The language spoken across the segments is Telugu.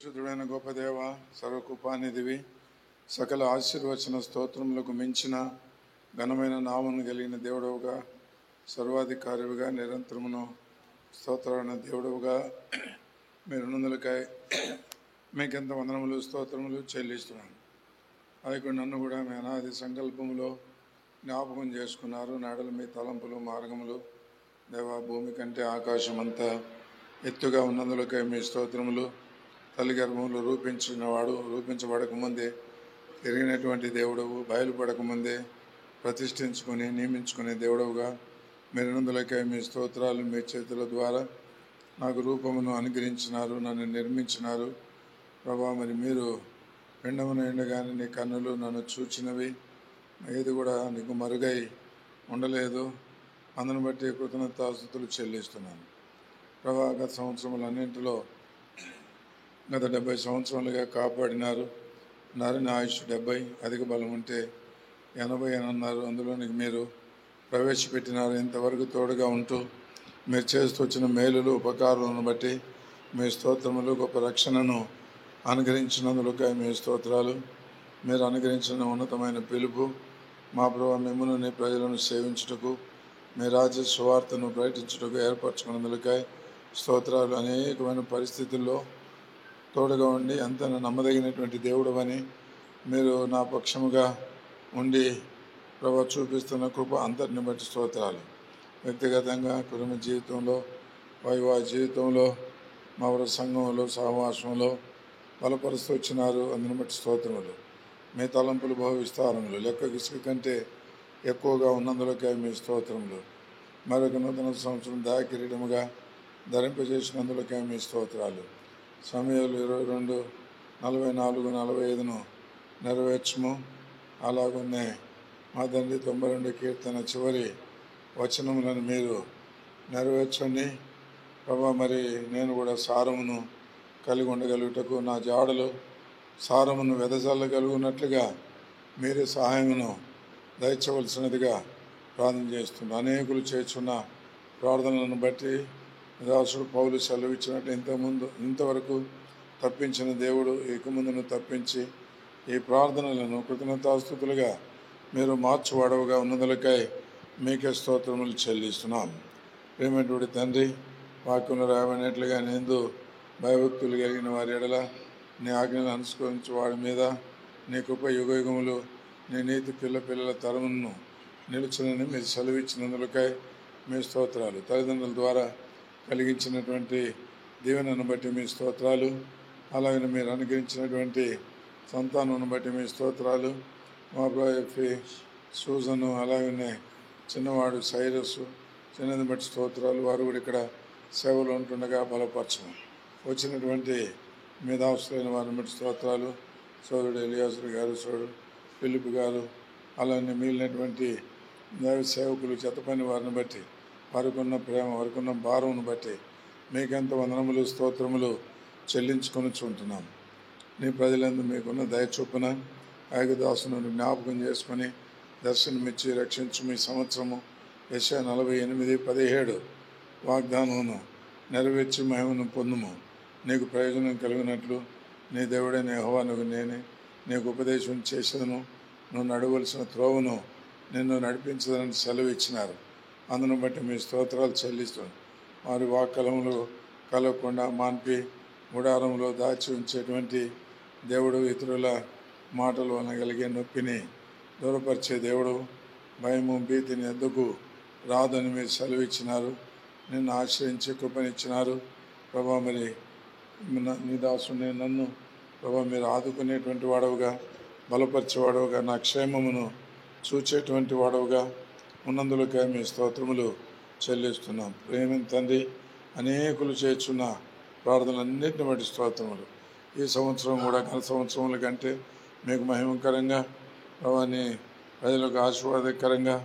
పరిశుద్ధుడైన గొప్ప దేవ, సర్వకృపానిధివి, సకల ఆశీర్వచన స్తోత్రములకు మించిన ఘనమైన నామను కలిగిన దేవుడవుగా, సర్వాధికారివిగా, నిరంతరమును స్తోత్రమైన దేవుడవుగా మీరు నందులకై మీకెంత వందనములు స్తోత్రములు చెల్లిస్తున్నాను. అది నన్ను కూడా మీ అనాది సంకల్పములో జ్ఞాపకం చేసుకున్నారు. నాడలు మీ తలంపులు మార్గములు దేవా, భూమి కంటే ఆకాశం అంతా ఎత్తుగా ఉన్నందులకై మీ స్తోత్రములు. తల్లి గర్భంలో రూపించబడకముందే ఎరిగినటువంటి దేవుడవు, బయలుపడకముందే ప్రతిష్ఠించుకొని నియమించుకునే దేవుడవుగా మీరునందులకై మీ స్తోత్రాలు. మీ చేతుల ద్వారా నాకు రూపమును అనుగ్రహించినారు, నన్ను నిర్మించినారు ప్రభా. మరి మీరు పిండమును ఎండగానే నీ కన్నులు నన్ను చూచినవి, ఏది కూడా నీకు మరుగై ఉండలేదు. అందును బట్టి కృతజ్ఞతాస్తుతులు చెల్లిస్తున్నాను ప్రభా. గత సంవత్సరములన్నింటిలో గత 70 సంవత్సరాలుగా కాపాడినారు. నరుని ఆయుష్ 70, అధిక బలం ఉంటే 80 అని అన్నారు. అందులోనికి మీరు ప్రవేశపెట్టినారు. ఇంతవరకు తోడుగా ఉంటూ మీరు చేస్తూ వచ్చిన మేలులు ఉపకారాలను బట్టి మీ స్తోత్రములు. గొప్ప రక్షణను అనుగ్రహించినందులకై మీ స్తోత్రాలు. మీరు అనుగ్రహించిన ఉన్నతమైన పిలుపు మా ప్రభు, మిమ్మల్ని నీ ప్రజలను సేవించుటకు, మీ రాజ్య సువార్తను ప్రకటించుటకు ఏర్పరచుకున్నందులకై స్తోత్రాలు. అనేకమైన పరిస్థితుల్లో తోడుగా ఉండి అంత నమ్మదగినటువంటి దేవుడు అని మీరు నా పక్షముగా ఉండి ప్రభు చూపిస్తున్న కృప అంతటిని బట్టి స్తోత్రాలు. వ్యక్తిగతంగా కుటుంబ జీవితంలో, వైవాహిక జీవితంలో, మా సంఘంలో, సహవాసంలో బలపరుస్తూ వచ్చినారు. అందుని బట్టి స్తోత్రములు. మీ తలంపులు బహు విస్తారములు, లెక్క ఇసుక కంటే ఎక్కువగా ఉన్నందులకై మీ స్తోత్రములు. మరొక నూతన సంవత్సరం దాకిరీడముగా ధరింపజేసినందులకై మీ స్తోత్రాలు. సమయాలు 22, 44, 45 నెరవేర్చము. అలాగనే మా తండ్రి 92 కీర్తన చివరి వచనములను మీరు నెరవేర్చండి ప్రభా. మరి నేను కూడా సారమును కలిగి ఉండగలుగుటకు, నా జాడలు సారమును వెదజల్లగలుగునట్లుగా మీరే సహాయమును దయచవలసినదిగా ప్రార్థన చేస్తున్నాను. అనేకులు చేస్తున్న ప్రార్థనలను బట్టి దాసుడు పౌలు సెలవిచ్చినట్టు ఇంతవరకు తప్పించిన దేవుడు ఇక ముందును తప్పించి ఈ ప్రార్థనలను కృతజ్ఞతాస్తుతులుగా మీరు మార్చువాడవుగా ఉన్నదులకై మీకే స్తోత్రములు చెల్లిస్తున్నాం. ప్రేమటువంటి తండ్రి, వాక్యంలో రాబడినట్లుగా నేను భయభక్తులు కలిగిన వారి ఎడల నీ ఆజ్ఞలు అనుసరించి వాడి మీద నీ కృప యుగయుగములు నీ నీతి పిల్లల తరమును నిలుచునని మీరు సెలవిచ్చినందులకై మీ స్తోత్రాలు. తల్లిదండ్రుల ద్వారా కలిగించినటువంటి దీవెనను బట్టి మీ స్తోత్రాలు. అలాగే మీరు అనుగ్రహించినటువంటి సంతానం బట్టి మీ స్తోత్రాలు. మా బ్రదర్ సూజను, అలాగనే చిన్నవాడు సైరస్, చిన్నది బట్టి స్తోత్రాలు. వారు కూడా ఇక్కడ సేవలు ఉంటుండగా బలపరచము. వచ్చినటువంటి మీ దాసులైన వారిని బట్టి స్తోత్రాలు. సోదరుడు ఎలియాజరు గారు, సోదరుడు ఫిలిప్ గారు, అలానే మిగిలినటువంటి దైవ సేవకులు, చెత్తపని వారిని బట్టి, వారికున్న ప్రేమ, వారికున్న భారమును బట్టి మీకెంత వందనములు స్తోత్రములు చెల్లించుకొనిచుంటున్నాం. నీ ప్రజలందు మీకున్న దయ చొప్పున ఐగుదాసును జ్ఞాపకం చేసుకొని దర్శనమిచ్చి రక్షించు. మీ సంవత్సరము యెషయా 48:17 వాగ్దానమును నెరవేర్చి మహిమను పొందుము. నీకు ప్రయోజనం కలిగినట్లు నీ దేవుడైన యెహోవా నేనే నీకు ఉపదేశం చేసేదను, నువ్వు నడవలసిన త్రోవను నిన్ను నడిపించదని సెలవు ఇచ్చినారు. అందును బట్టి మీ స్తోత్రాలు చెల్లిస్తున్నాను. వారి వాక్కలములు కలగకుండా మాన్పి గుడారంలో దాచి ఉంచేటువంటి దేవుడు, ఇతరుల మాటలు అనగలిగే నొప్పిని దూరపరిచే దేవుడు, భయము భీతిని ఎందుకు రాదని మీరు సెలవు ఇచ్చినారు. నిన్ను ఆశ్రయించి కృపనిచ్చినారు ప్రభా. మరి నీ దాసుని నన్ను ప్రభా మీరు ఆదుకునేటువంటి వాడవుగా, బలపరిచేవాడవుగా, నా క్షేమమును చూచేటువంటి వాడవుగా ఉన్నందులకై మీ స్తోత్రములు చెల్లిస్తున్నాం. ప్రేమ తండ్రి, అనేకులు చేర్చున్న ప్రార్థనలన్నింటిని బట్టి స్తోత్రములు. ఈ సంవత్సరం కూడా గత సంవత్సరముల కంటే మీకు మహిమకరంగా ప్రభాని ప్రజలకు ఆశీర్వాదకరంగా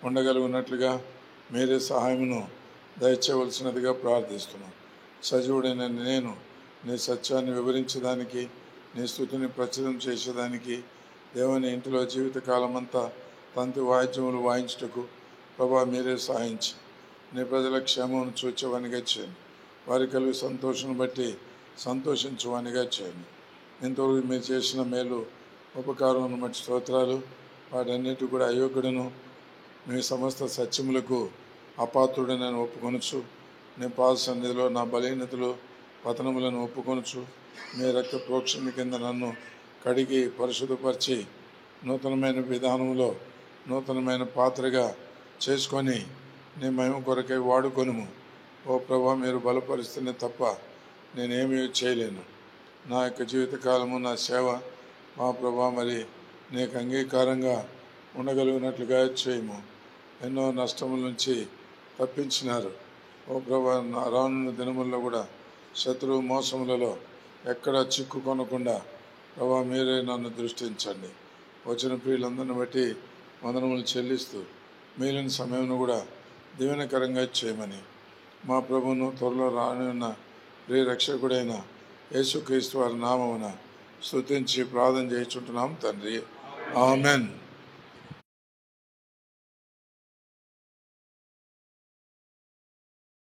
ఉండగలుగునట్లుగా మీరే సహాయమును దయచేయవలసినదిగా ప్రార్థిస్తున్నాం. సజీవుడైన నేను నీ సత్యాన్ని వివరించడానికి, నీ స్తుతిని ప్రచురం చేసేదానికి, దేవుని ఇంటిలో జీవితకాలమంతా తంతి వాయిద్యములు వాయించుటకు ప్రభా మీరే సహాయించి నీ ప్రజల క్షేమమును చూచేవానిగా చేయండి. వారి కలిగి సంతోషం బట్టి సంతోషించువానిగా చేయండి. ఇంతవరకు మీరు చేసిన మేలు ఉపకారం బట్టి స్తోత్రాలు. వాటన్నిటి కూడా అయోగ్యుడను మీ సమస్త సత్యములకు అపాత్రుడు నేను ఒప్పుకొనొచ్చు. నేను పాద సన్నిధిలో నా బలహీనతలు పతనములను ఒప్పుకొనొచ్చు. మీ రక్త ప్రోక్షణ కింద నన్ను కడిగి పరిశుద్ధపరిచి నూతనమైన విధానంలో నూతనమైన పాత్రగా చేసుకొని నీ మహిమ కొరకై వాడుకొనుము. ఓ ప్రభా, మీరు బలపరిస్తేనే తప్ప నేనేమీ చేయలేను. నా యొక్క జీవితకాలము నా సేవ మా ప్రభా మరి నీకు అంగీకారంగా ఉండగలిగినట్లుగా చేయము. ఎన్నో నష్టముల నుంచి తప్పించినారు. ఓ ప్రభా, నా రానున్న దినముల్లో కూడా శత్రువు మోసములలో ఎక్కడా చిక్కుకొనకుండా ప్రభా మీరే నన్ను దృష్టించండి. వచ్చిన ప్రియులందరిని బట్టి వందనములు చెల్లిస్తూ మిగిలిన సమయంలో కూడా దీవెనకరంగా చేయమని మా ప్రభువును త్వరలో రానున్న ప్రియ రక్షకుడైన యేసుక్రీస్తు వారి నామమున స్తుతించి ప్రార్థన చేయుచుంటున్నాం తండ్రి. ఆమెన్.